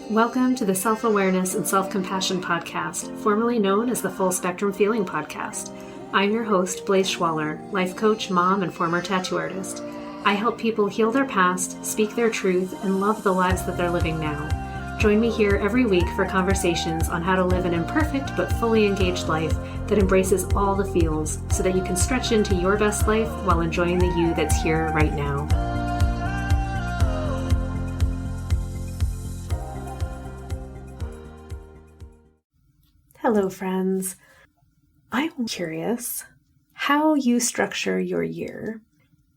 Welcome to the Self-Awareness and Self-Compassion Podcast, formerly known as the Full Spectrum Feeling Podcast. I'm your host, Blaise Schwaller, life coach, mom, and former tattoo artist. I help people heal their past, speak their truth, and love the lives that they're living now. Join me here every week for conversations on how to live an imperfect but fully engaged life that embraces all the feels so that you can stretch into your best life while enjoying the you that's here right now. Hello, friends. I'm curious how you structure your year.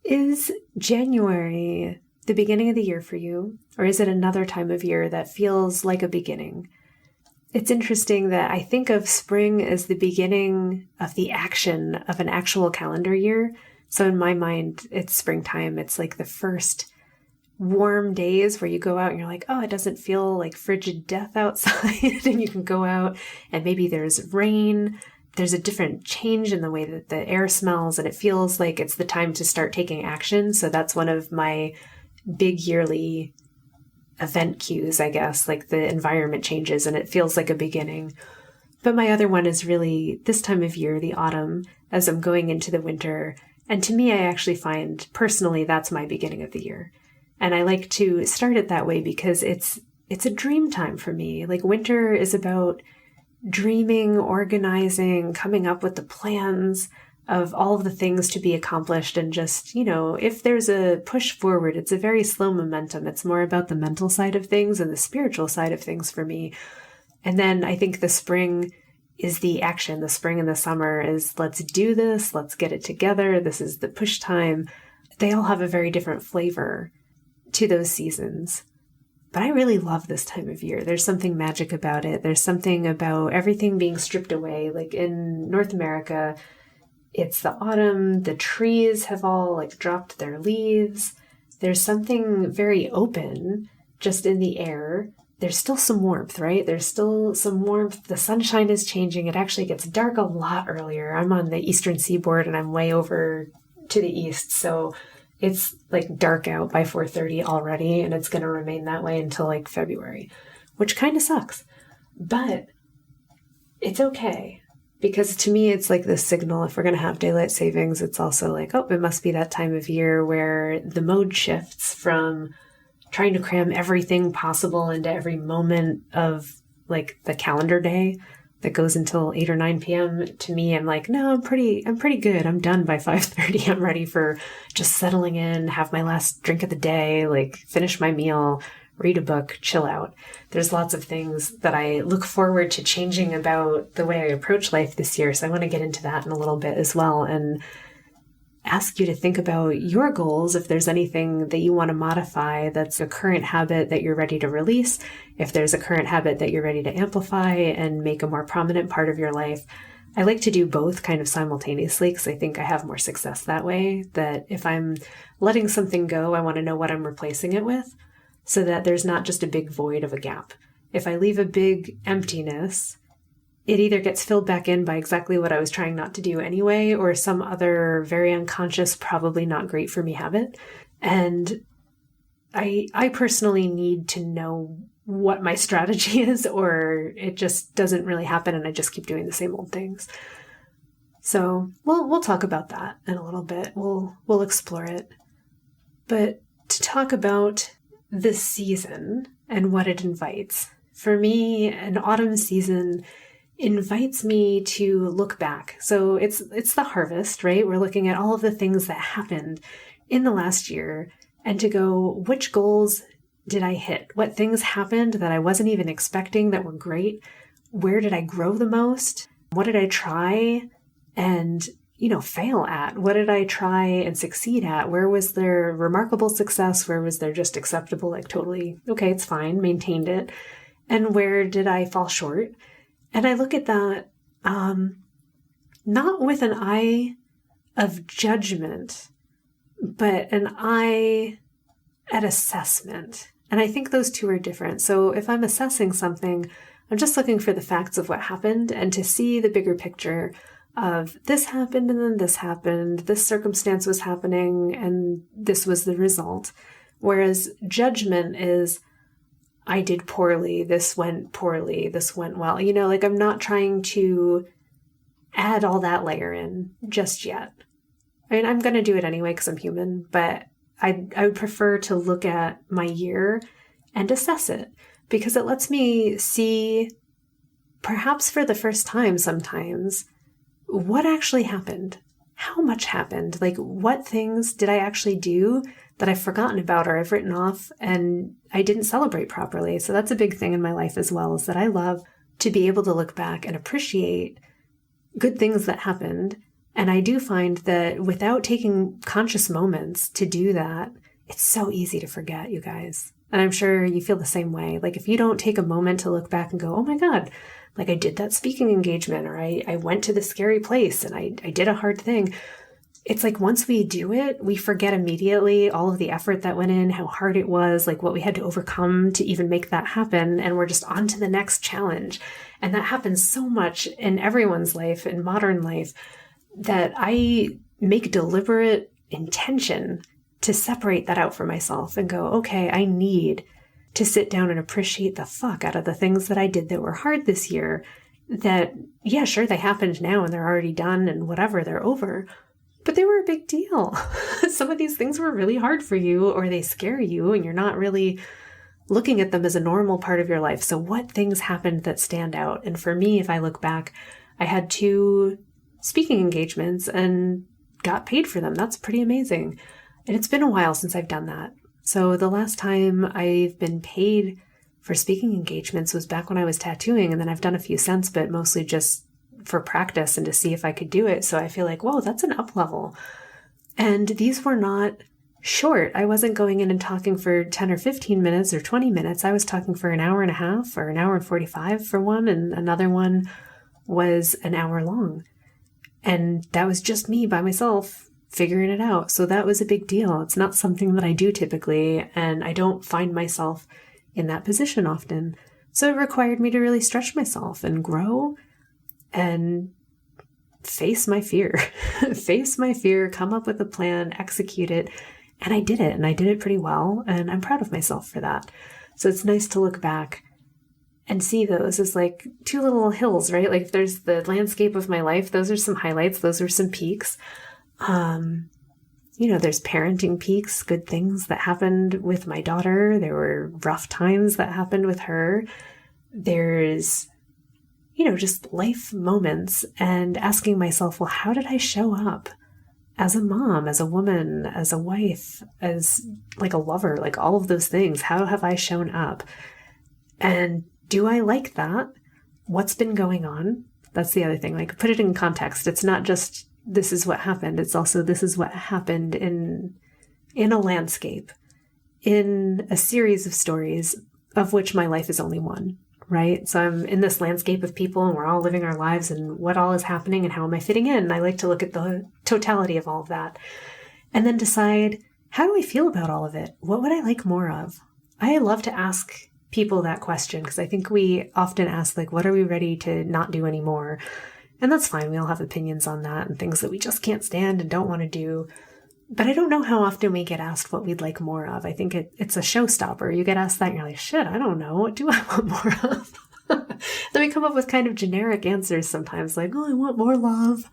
Is January the beginning of the year for you, or is it another time of year that feels like a beginning? It's interesting that I think of spring as the beginning of the action of an actual calendar year. So in my mind, it's springtime. It's like the first warm days where you go out and you're like, oh, it doesn't feel like frigid death outside. And you can go out and maybe there's rain. There's a different change in the way that the air smells, and it feels like it's the time to start taking action. So that's one of my big yearly event cues, I guess, like the environment changes and it feels like a beginning. But my other one is really this time of year, the autumn, as I'm going into the winter. And to me, I actually find personally that's my beginning of the year. And I like to start it that way because it's a dream time for me. Like winter is about dreaming, organizing, coming up with the plans of all of the things to be accomplished. And just, if there's a push forward, it's a very slow momentum. It's more about the mental side of things and the spiritual side of things for me. And then I think the spring is the action. The spring and the summer is let's do this. Let's get it together. This is the push time. They all have a very different flavor to those seasons. But I really love this time of year. There's something magic about it. There's something about everything being stripped away. Like in North America, it's the autumn. The trees have all dropped their leaves. There's something very open just in the air. There's still some warmth, right? There's still some warmth. The sunshine is changing. It actually gets dark a lot earlier. I'm on the eastern seaboard and I'm way over to the east. So it's dark out by 4:30 already, and it's going to remain that way until February, which kind of sucks. But it's okay, because to me, it's like this signal. If we're going to have daylight savings, it's also it must be that time of year where the mode shifts from trying to cram everything possible into every moment of the calendar day that goes until 8 or 9 p.m. To me, I'm no, I'm pretty good. I'm done by 5:30. I'm ready for just settling in, have my last drink of the day, finish my meal, read a book, chill out. There's lots of things that I look forward to changing about the way I approach life this year. So I want to get into that in a little bit as well and ask you to think about your goals. If there's anything that you want to modify that's a current habit that you're ready to release, if there's a current habit that you're ready to amplify and make a more prominent part of your life. I like to do both kind of simultaneously because I think I have more success that way. That if I'm letting something go, I want to know what I'm replacing it with so that there's not just a big void of a gap. If I leave a big emptiness, it either gets filled back in by exactly what I was trying not to do anyway, or some other very unconscious, probably not great for me habit. And I personally need to know what my strategy is, or it just doesn't really happen and I just keep doing the same old things. So we'll talk about that in a little bit. We'll explore it. But to talk about this season and what it invites, for me, an autumn season invites me to look back. So it's the harvest, right? We're looking at all of the things that happened in the last year and to go, which goals did I hit? What things happened that I wasn't even expecting that were great? Where did I grow the most? What did I try and, fail at? What did I try and succeed at? Where was there remarkable success? Where was there just acceptable, totally, okay, it's fine, maintained it? And where did I fall short? And I look at that not with an eye of judgment, but an eye at assessment. And I think those two are different. So if I'm assessing something, I'm just looking for the facts of what happened and to see the bigger picture of this happened and then this happened, this circumstance was happening and this was the result. Whereas judgment is, I did poorly, this went poorly, this went well. Like I'm not trying to add all that layer in just yet. I mean, I'm going to do it anyway because I'm human, but I would prefer to look at my year and assess it because it lets me see, perhaps for the first time sometimes, what actually happened. How much happened? Like, what things did I actually do that I've forgotten about or I've written off and I didn't celebrate properly? So that's a big thing in my life as well, is that I love to be able to look back and appreciate good things that happened. And I do find that without taking conscious moments to do that, it's so easy to forget, you guys. And I'm sure you feel the same way. Like if you don't take a moment to look back and go, oh my God, like I did that speaking engagement, or I went to the scary place and I did a hard thing. It's like once we do it, we forget immediately all of the effort that went in, how hard it was, like what we had to overcome to even make that happen. And we're just on to the next challenge. And that happens so much in everyone's life, in modern life, that I make deliberate intention to separate that out for myself and go, okay, I need to sit down and appreciate the fuck out of the things that I did that were hard this year. That, yeah, sure, they happened now and they're already done and whatever, they're over. But they were a big deal. Some of these things were really hard for you, or they scare you and you're not really looking at them as a normal part of your life. So what things happened that stand out? And for me, if I look back, I had 2 speaking engagements and got paid for them. That's pretty amazing. And it's been a while since I've done that. So the last time I've been paid for speaking engagements was back when I was tattooing. And then I've done a few since, but mostly just for practice and to see if I could do it. So I feel like, whoa, that's an up level. And these were not short. I wasn't going in and talking for 10 or 15 minutes or 20 minutes. I was talking for an hour and a half or an hour and 45 for one. And another one was an hour long. And that was just me by myself figuring it out. So that was a big deal. It's not something that I do typically, and I don't find myself in that position often. So it required me to really stretch myself and grow and face my fear, face my fear, come up with a plan, execute it. And I did it, and I did it pretty well. And I'm proud of myself for that. So it's nice to look back and see those as like 2 little hills, right? Like if there's the landscape of my life, those are some highlights. Those are some peaks. There's parenting peaks, good things that happened with my daughter. There were rough times that happened with her. There's, just life moments, and asking myself, well, how did I show up as a mom, as a woman, as a wife, as like a lover, like all of those things? How have I shown up? And do I like that? What's been going on? That's the other thing. Like, put it in context. It's not just this is what happened. It's also this is what happened in a landscape, in a series of stories of which my life is only one, right? So I'm in this landscape of people and we're all living our lives, and what all is happening and how am I fitting in? And I like to look at the totality of all of that and then decide, how do I feel about all of it? What would I like more of? I love to ask people that question because I think we often ask, like, what are we ready to not do anymore? And that's fine. We all have opinions on that and things that we just can't stand and don't want to do. But I don't know how often we get asked what we'd like more of. I think it's a showstopper. You get asked that and you're like, shit, I don't know. What do I want more of? Then we come up with kind of generic answers sometimes, like, oh, I want more love.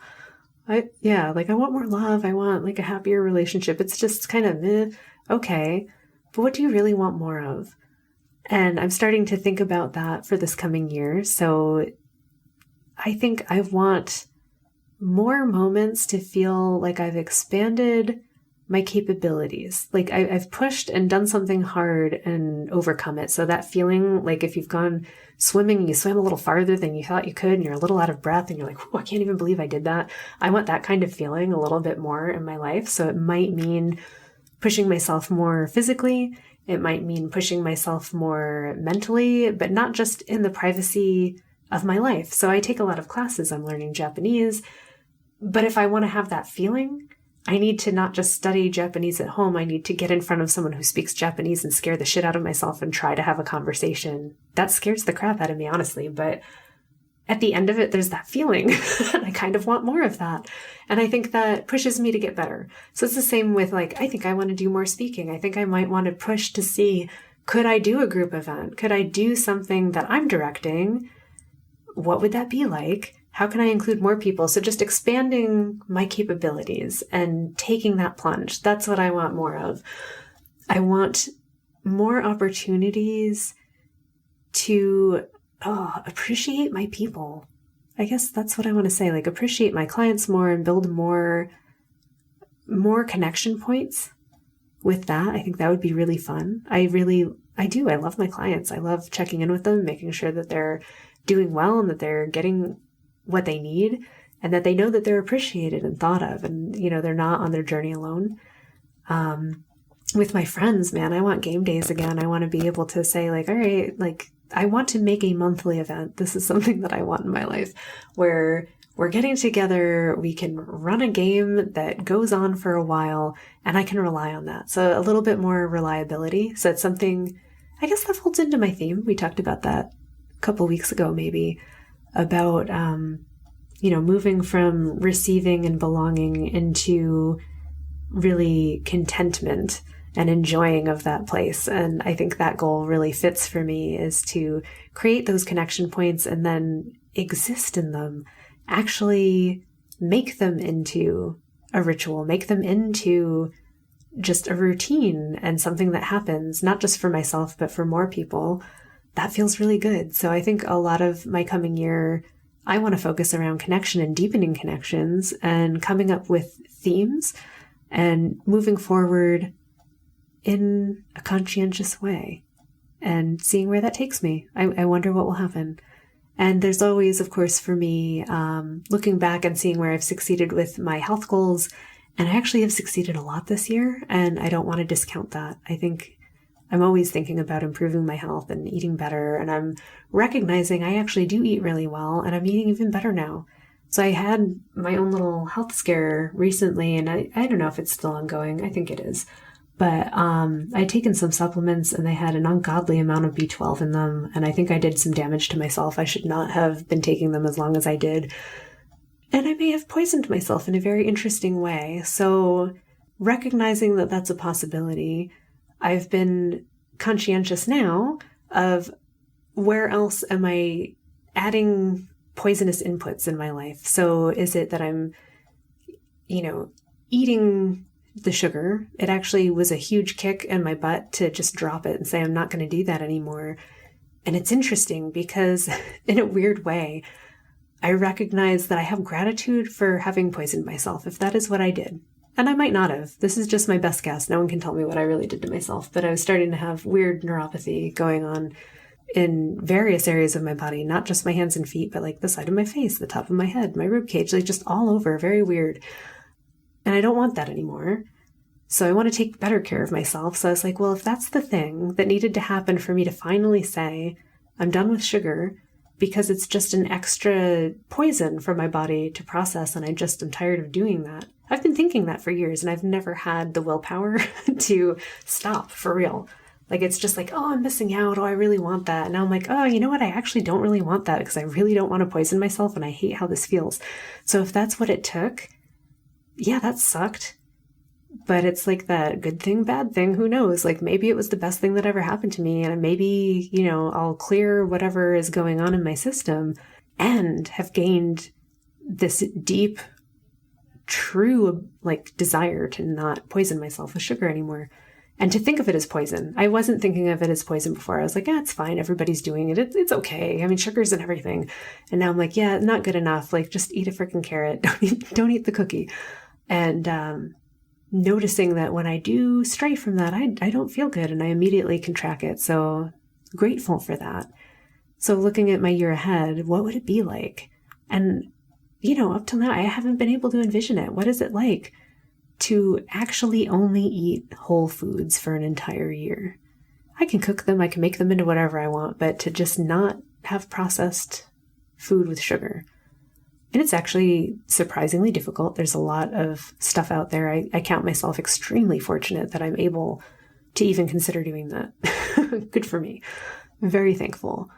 I want more love. I want like a happier relationship. It's just kind of meh. Okay. But what do you really want more of? And I'm starting to think about that for this coming year. So I think I want more moments to feel like I've expanded my capabilities. Like I've pushed and done something hard and overcome it. So that feeling, like if you've gone swimming and you swam a little farther than you thought you could and you're a little out of breath and you're like, oh, I can't even believe I did that. I want that kind of feeling a little bit more in my life. So it might mean pushing myself more physically. It might mean pushing myself more mentally, but not just in the privacy of my life. So I take a lot of classes. I'm learning Japanese. But if I want to have that feeling, I need to not just study Japanese at home. I need to get in front of someone who speaks Japanese and scare the shit out of myself and try to have a conversation. That scares the crap out of me, honestly. But at the end of it, there's that feeling. I kind of want more of that. And I think that pushes me to get better. So it's the same with like, I think I want to do more speaking. I think I might want to push to see, Could I do a group event? Could I do something that I'm directing? What would that be like? How can I include more people? So just expanding my capabilities and taking that plunge. That's what I want more of. I want more opportunities to appreciate my people. I guess that's what I want to say, like appreciate my clients more and build more connection points with that. I think that would be really fun. I do. I love my clients. I love checking in with them, making sure that they're doing well and that they're getting what they need and that they know that they're appreciated and thought of and, they're not on their journey alone. With my friends, man, I want game days again. I want to be able to say like, all right, like I want to make a monthly event. This is something that I want in my life where we're getting together. We can run a game that goes on for a while and I can rely on that. So a little bit more reliability. So it's something, I guess that folds into my theme. We talked about that a couple weeks ago, maybe about, moving from receiving and belonging into really contentment and enjoying of that place. And I think that goal really fits for me, is to create those connection points and then exist in them, actually make them into a ritual, make them into just a routine and something that happens, not just for myself, but for more people. That feels really good. So I think a lot of my coming year, I want to focus around connection and deepening connections and coming up with themes and moving forward in a conscientious way and seeing where that takes me. I wonder what will happen. And there's always, of course, for me, looking back and seeing where I've succeeded with my health goals. And I actually have succeeded a lot this year, and I don't want to discount that. I think I'm always thinking about improving my health and eating better. And I'm recognizing I actually do eat really well, and I'm eating even better now. So I had my own little health scare recently, and I don't know if it's still ongoing. I think it is. But I'd taken some supplements and they had an ungodly amount of B12 in them. And I think I did some damage to myself. I should not have been taking them as long as I did. And I may have poisoned myself in a very interesting way. So recognizing that that's a possibility, I've been conscientious now of where else am I adding poisonous inputs in my life. So is it that I'm, eating the sugar? It actually was a huge kick in my butt to just drop it and say, I'm not going to do that anymore. And it's interesting because in a weird way, I recognize that I have gratitude for having poisoned myself, if that is what I did. And I might not have. This is just my best guess. No one can tell me what I really did to myself, but I was starting to have weird neuropathy going on in various areas of my body, not just my hands and feet, but like the side of my face, the top of my head, my rib cage, like just all over, very weird. And I don't want that anymore. So I want to take better care of myself. So I was like, well, if that's the thing that needed to happen for me to finally say, I'm done with sugar because it's just an extra poison for my body to process. And I just am tired of doing that. I've been thinking that for years and I've never had the willpower to stop for real. Like, it's just like, oh, I'm missing out. Oh, I really want that. And now I'm like, oh, you know what? I actually don't really want that because I really don't want to poison myself and I hate how this feels. So if that's what it took, yeah, that sucked. But it's like that good thing, bad thing, who knows? Like maybe it was the best thing that ever happened to me. And maybe, I'll clear whatever is going on in my system and have gained this deep, true, desire to not poison myself with sugar anymore. And to think of it as poison. I wasn't thinking of it as poison before. I was like, yeah, it's fine. Everybody's doing it. It's okay. I mean, sugar's in everything. And now I'm like, yeah, not good enough. Like, just eat a freaking carrot. Don't eat the cookie. And noticing that when I do stray from that, I don't feel good and I immediately can track it. So grateful for that. So looking at my year ahead, what would it be like? And, up till now, I haven't been able to envision it. What is it like to actually only eat whole foods for an entire year? I can cook them, I can make them into whatever I want, but to just not have processed food with sugar. And it's actually surprisingly difficult. There's a lot of stuff out there. I count myself extremely fortunate that I'm able to even consider doing that. Good for me. I'm very thankful.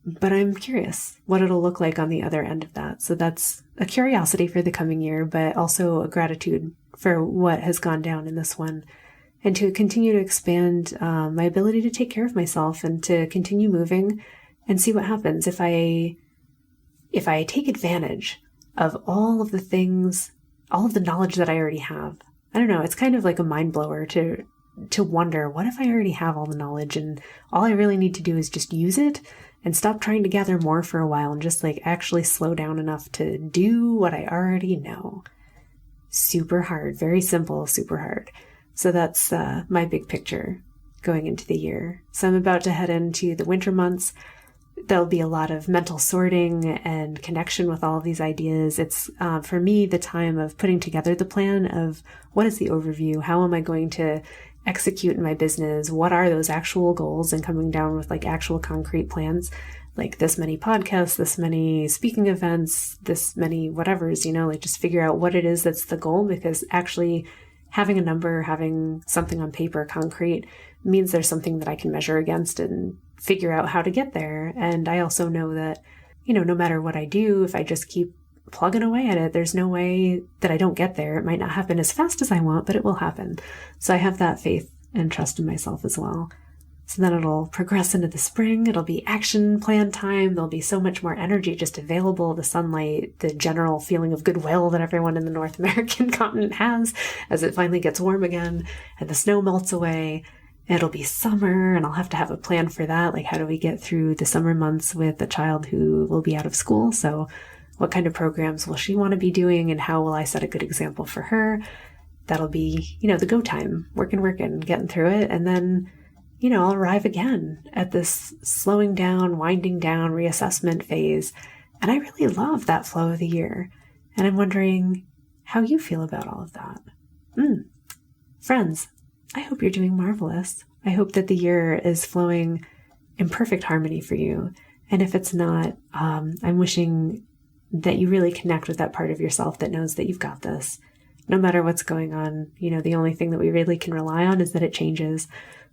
But I'm curious what it'll look like on the other end of that. So that's a curiosity for the coming year, but also a gratitude for what has gone down in this one. and to continue to expand my ability to take care of myself and to continue moving and see what happens if I take advantage of all of the things, all of the knowledge that I already have. I don't know, it's kind of like a mind blower to wonder, what if I already have all the knowledge and all I really need to do is just use it and stop trying to gather more for a while and just like actually slow down enough to do what I already know. Super hard, very simple, super hard. So that's my big picture going into the year. So I'm about to head into the winter months. There'll be a lot of mental sorting and connection with all of these ideas. It's, for me, the time of putting together the plan of what is the overview? How am I going to execute in my business? What are those actual goals? And coming down with like actual concrete plans, like this many podcasts, this many speaking events, this many whatevers, like just figure out what it is that's the goal, because actually having a number, having something on paper, concrete, means there's something that I can measure against and figure out how to get there. And I also know that, no matter what I do, if I just keep plugging away at it, there's no way that I don't get there. It might not happen as fast as I want, but it will happen. So I have that faith and trust in myself as well. So then it'll progress into the spring. It'll be action plan time. There'll be so much more energy just available. The sunlight, the general feeling of goodwill that everyone in the North American continent has as it finally gets warm again and the snow melts away. It'll be summer and I'll have to have a plan for that. Like, how do we get through the summer months with a child who will be out of school? So what kind of programs will she want to be doing and how will I set a good example for her? That'll be, the go time, working, getting through it. And then, I'll arrive again at this slowing down, winding down reassessment phase. And I really love that flow of the year. And I'm wondering how you feel about all of that. Friends, I hope you're doing marvelous. I hope that the year is flowing in perfect harmony for you. And if it's not, I'm wishing that you really connect with that part of yourself that knows that you've got this. No matter what's going on, the only thing that we really can rely on is that it changes.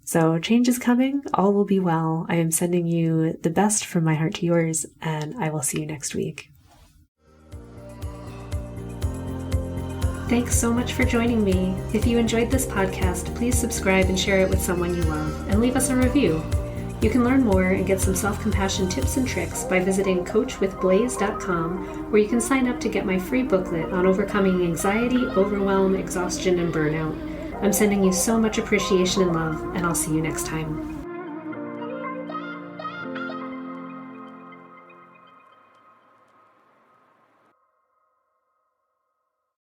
So change is coming. All will be well. I am sending you the best from my heart to yours, and I will see you next week. Thanks so much for joining me. If you enjoyed this podcast, please subscribe and share it with someone you love, and leave us a review. You can learn more and get some self-compassion tips and tricks by visiting coachwithblaze.com, where you can sign up to get my free booklet on overcoming anxiety, overwhelm, exhaustion, and burnout. I'm sending you so much appreciation and love, and I'll see you next time.